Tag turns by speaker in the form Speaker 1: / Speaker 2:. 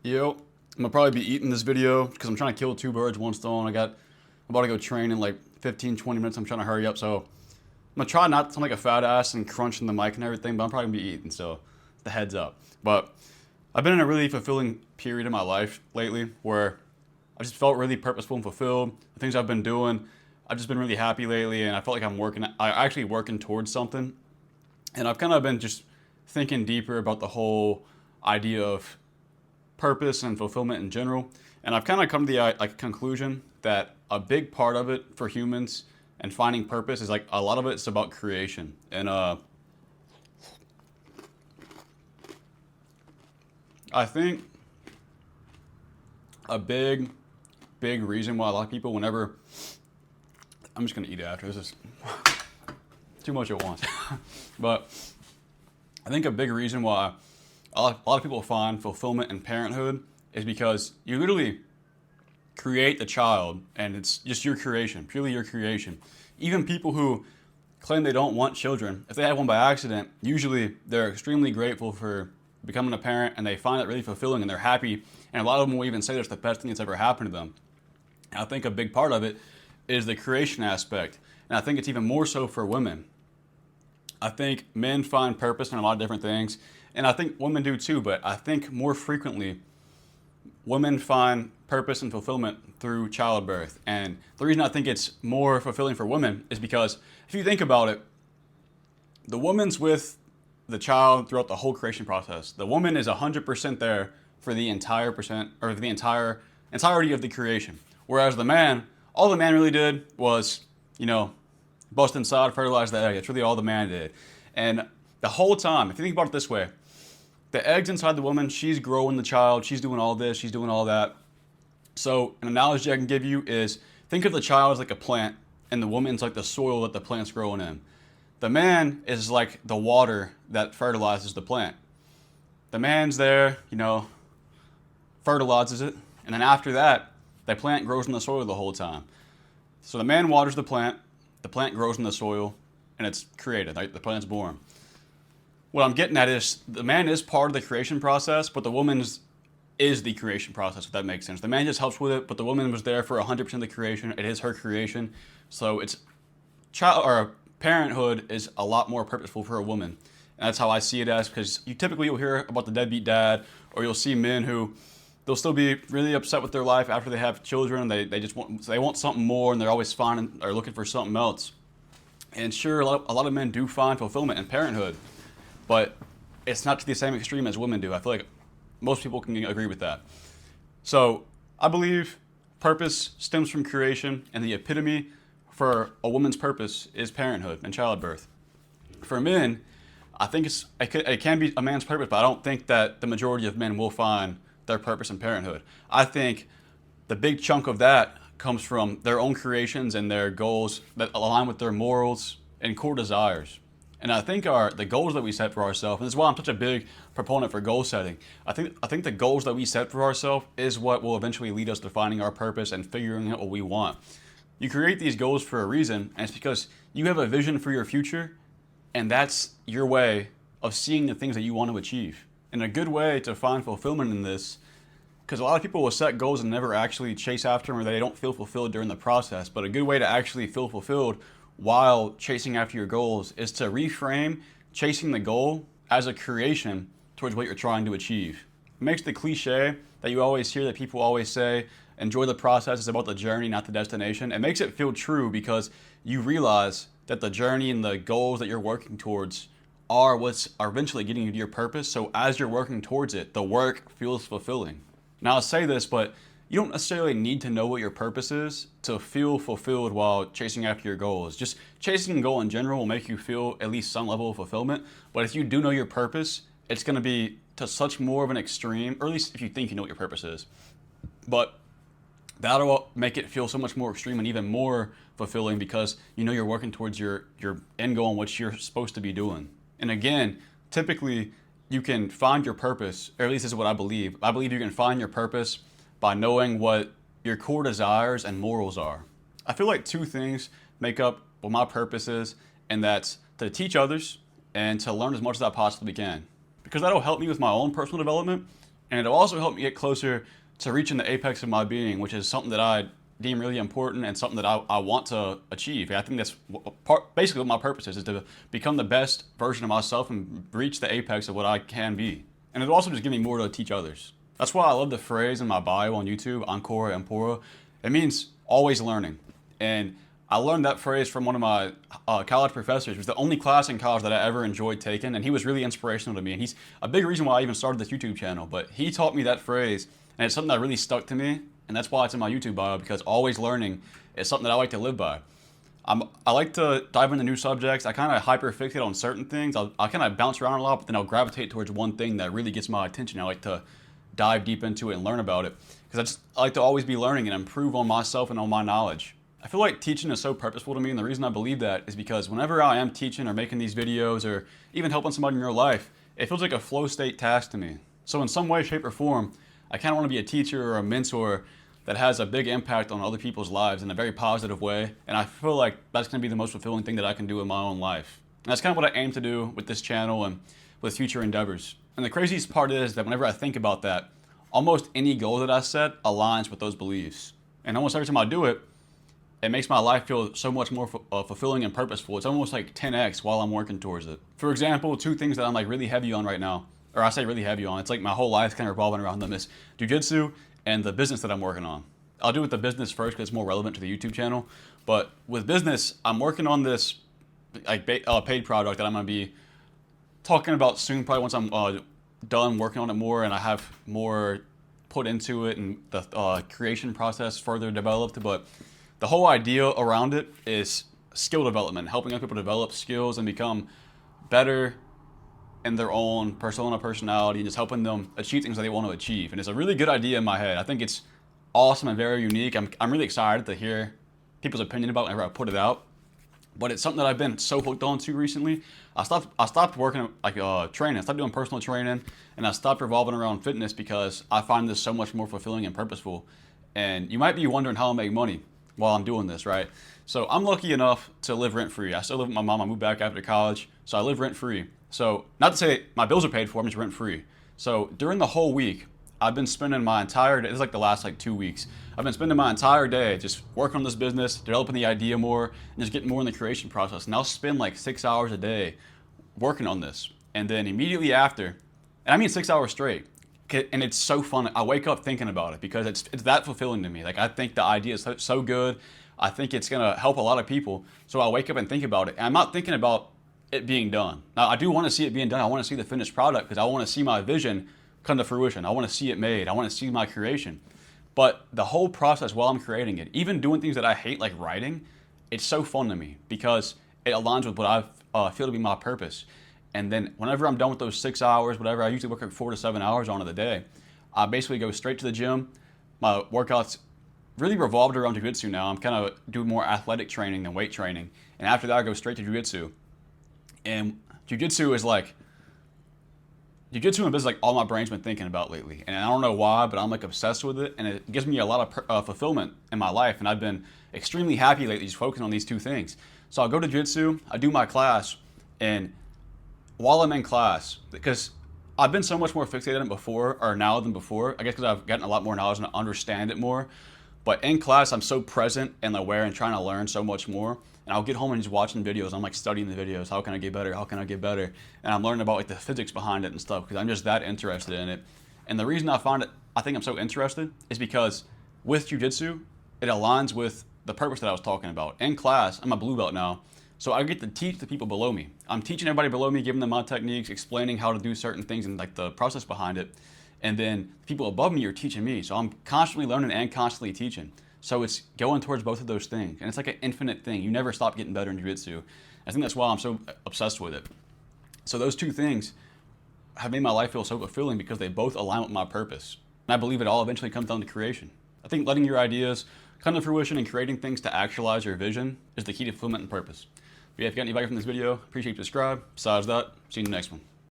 Speaker 1: Yo, I'm gonna probably be eating this video because I'm trying to kill two birds, one stone. I'm about to go train in like 15, 20 minutes. I'm trying to hurry up. So I'm gonna try not to sound like a fat ass and crunching the mic and everything, but I'm probably gonna be eating. So the heads up. But I've been in a really fulfilling period in my life lately where I just felt really purposeful and fulfilled. The things I've been doing, I've just been really happy lately, and I felt like I actually working towards something. And I've kind of been just thinking deeper about the whole idea of purpose and fulfillment in general. And I've kind of come to the conclusion that a big part of it for humans and finding purpose is like a lot of it's about creation. And I think a big reason why a lot of people, whenever I'm just gonna eat it after this is too much at once, but I think a big reason why a lot of people find fulfillment in parenthood is because you literally create the child and it's just your creation, purely your creation. Even people who claim they don't want children, if they have one by accident, usually they're extremely grateful for becoming a parent and they find it really fulfilling and they're happy. And a lot of them will even say it's the best thing that's ever happened to them. And I think a big part of it is the creation aspect. And I think it's even more so for women. I think men find purpose in a lot of different things, and I think women do too, but I think more frequently women find purpose and fulfillment through childbirth. And the reason I think it's more fulfilling for women is because if you think about it, the woman's with the child throughout the whole creation process. The woman is 100% there for the entire percent or the entirety of the creation. Whereas the man, all the man really did was, bust inside, fertilize the egg. That's really all the man did. And the whole time, if you think about it this way, the egg's inside the woman, she's growing the child, she's doing all this, she's doing all that. So an analogy I can give you is think of the child as like a plant and the woman's like the soil that the plant's growing in. The man is like the water that fertilizes the plant. The man's there, fertilizes it, and then after that, the plant grows in the soil the whole time. So the man waters the plant grows in the soil, and it's created, right? The plant's born. What I'm getting at is the man is part of the creation process, but the woman is the creation process, if that makes sense. The man just helps with it, but the woman was there for 100% of the creation. It is her creation. So it's parenthood is a lot more purposeful for a woman. And that's how I see it as, because you'll hear about the deadbeat dad, or you'll see men who they'll still be really upset with their life after they have children. They want something more, and they're always finding or looking for something else. And sure, a lot of men do find fulfillment in parenthood, but it's not to the same extreme as women do. I feel like most people can agree with that. So I believe purpose stems from creation, and the epitome for a woman's purpose is parenthood and childbirth. For men, I think it can be a man's purpose, but I don't think that the majority of men will find their purpose in parenthood. I think the big chunk of that comes from their own creations and their goals that align with their morals and core desires. And I think the goals that we set for ourselves, and this is why I'm such a big proponent for goal setting. I think the goals that we set for ourselves is what will eventually lead us to finding our purpose and figuring out what we want. You create these goals for a reason, and it's because you have a vision for your future, and that's your way of seeing the things that you want to achieve. And a good way to find fulfillment in this, because a lot of people will set goals and never actually chase after them, or they don't feel fulfilled during the process. But a good way to actually feel fulfilled while chasing after your goals is to reframe chasing the goal as a creation towards what you're trying to achieve. It makes the cliche that you always hear that people always say, enjoy the process, it's about the journey, not the destination. It makes it feel true because you realize that the journey and the goals that you're working towards are eventually getting you to your purpose. So as you're working towards it, the work feels fulfilling. Now I'll say this, but you don't necessarily need to know what your purpose is to feel fulfilled while chasing after your goals. Just chasing a goal in general will make you feel at least some level of fulfillment. But if you do know your purpose, it's going to be to such more of an extreme, or at least if you think you know what your purpose is. But that'll make it feel so much more extreme and even more fulfilling because you know you're working towards your end goal and what you're supposed to be doing. And again, typically you can find your purpose, or at least this is what I believe. I believe you can find your purpose by knowing what your core desires and morals are. I feel like two things make up what my purpose is, and that's to teach others and to learn as much as I possibly can. Because that'll help me with my own personal development, And it'll also help me get closer to reaching the apex of my being, which is something that I deem really important and something that I want to achieve. I think that's basically what my purpose is to become the best version of myself and reach the apex of what I can be. And it'll also just give me more to teach others. That's why I love the phrase in my bio on YouTube, Ancora Empora. It means always learning. And I learned that phrase from one of my college professors. It was the only class in college that I ever enjoyed taking, and he was really inspirational to me. And he's a big reason why I even started this YouTube channel. But he taught me that phrase, and it's something that really stuck to me. And that's why it's in my YouTube bio, because always learning is something that I like to live by. I like to dive into new subjects. I kind of hyper-fixate on certain things. I'll kind of bounce around a lot, but then I'll gravitate towards one thing that really gets my attention. I like to dive deep into it and learn about it, because I like to always be learning and improve on myself and on my knowledge. I feel like teaching is so purposeful to me, and the reason I believe that is because whenever I am teaching or making these videos or even helping somebody in your life, it feels like a flow state task to me. So in some way, shape, or form, I kind of want to be a teacher or a mentor that has a big impact on other people's lives in a very positive way, and I feel like that's going to be the most fulfilling thing that I can do in my own life. And that's kind of what I aim to do with this channel and with future endeavors. And the craziest part is that whenever I think about that, almost any goal that I set aligns with those beliefs. And almost every time I do it, it makes my life feel so much more fulfilling and purposeful. It's almost like 10x while I'm working towards it. For example, two things that I'm like really heavy on right now, or I say really heavy on, it's like my whole life kind of revolving around them, is jiu-jitsu and the business that I'm working on. I'll do with the business first because it's more relevant to the YouTube channel. But with business, I'm working on this like paid product that I'm going to be talking about soon, probably once I'm done working on it more and I have more put into it and the creation process further developed. But the whole idea around it is skill development, helping other people develop skills and become better in their own persona, personality, and just helping them achieve things that they want to achieve. And it's a really good idea in my head. I think it's awesome and very unique. I'm really excited to hear people's opinion about it whenever I put it out. But it's something that I've been so hooked on to recently. I stopped working like training. I stopped doing personal training, and I stopped revolving around fitness because I find this so much more fulfilling and purposeful. And you might be wondering how I make money while I'm doing this, right? So I'm lucky enough to live rent-free. I still live with my mom. I moved back after college, so I live rent-free. So not to say my bills are paid for, I'm just rent-free. So during the whole week, I've been spending my entire day, this is like the last like 2 weeks, I've been spending my entire day just working on this business, developing the idea more, and just getting more in the creation process. And I'll spend like 6 hours a day working on this. And then immediately after, and I mean 6 hours straight, and it's so fun. I wake up thinking about it because it's that fulfilling to me. Like I think the idea is so good. I think it's gonna help a lot of people. So I wake up and think about it. And I'm not thinking about it being done. Now I do want to see it being done. I want to see the finished product because I want to see my vision come to fruition. I want to see it made. I want to see my creation. But the whole process while I'm creating it, even doing things that I hate like writing, it's so fun to me because it aligns with what I feel to be my purpose. And then whenever I'm done with those 6 hours, whatever, I usually work like 4 to 7 hours on it a day. I basically go straight to the gym. My workouts really revolved around jiu-jitsu now. I'm kind of doing more athletic training than weight training. And after that, I go straight to jiu-jitsu. And jiu-jitsu is like, jiu-jitsu and business like all my brain's been thinking about lately. And I don't know why, but I'm like obsessed with it. And it gives me a lot of fulfillment in my life. And I've been extremely happy lately just focusing on these two things. So I'll go to jiu-jitsu, I do my class, and while I'm in class, because I've been so much more fixated on it before, or now than before, I guess because I've gotten a lot more knowledge and I understand it more. But in class, I'm so present and aware and trying to learn so much more. And I'll get home and just watching videos. I'm like studying the videos. How can I get better? How can I get better? And I'm learning about like the physics behind it and stuff because I'm just that interested in it. And the reason I think I'm so interested is because with jiu-jitsu, it aligns with the purpose that I was talking about. In class, I'm a blue belt now, so I get to teach the people below me. I'm teaching everybody below me, giving them my techniques, explaining how to do certain things and like the process behind it. And then the people above me are teaching me. So I'm constantly learning and constantly teaching. So it's going towards both of those things. And it's like an infinite thing. You never stop getting better in jiu-jitsu. I think that's why I'm so obsessed with it. So those two things have made my life feel so fulfilling because they both align with my purpose. And I believe it all eventually comes down to creation. I think letting your ideas come to fruition and creating things to actualize your vision is the key to fulfillment and purpose. But yeah, if you got any value from this video, appreciate you subscribe. Besides that, see you in the next one.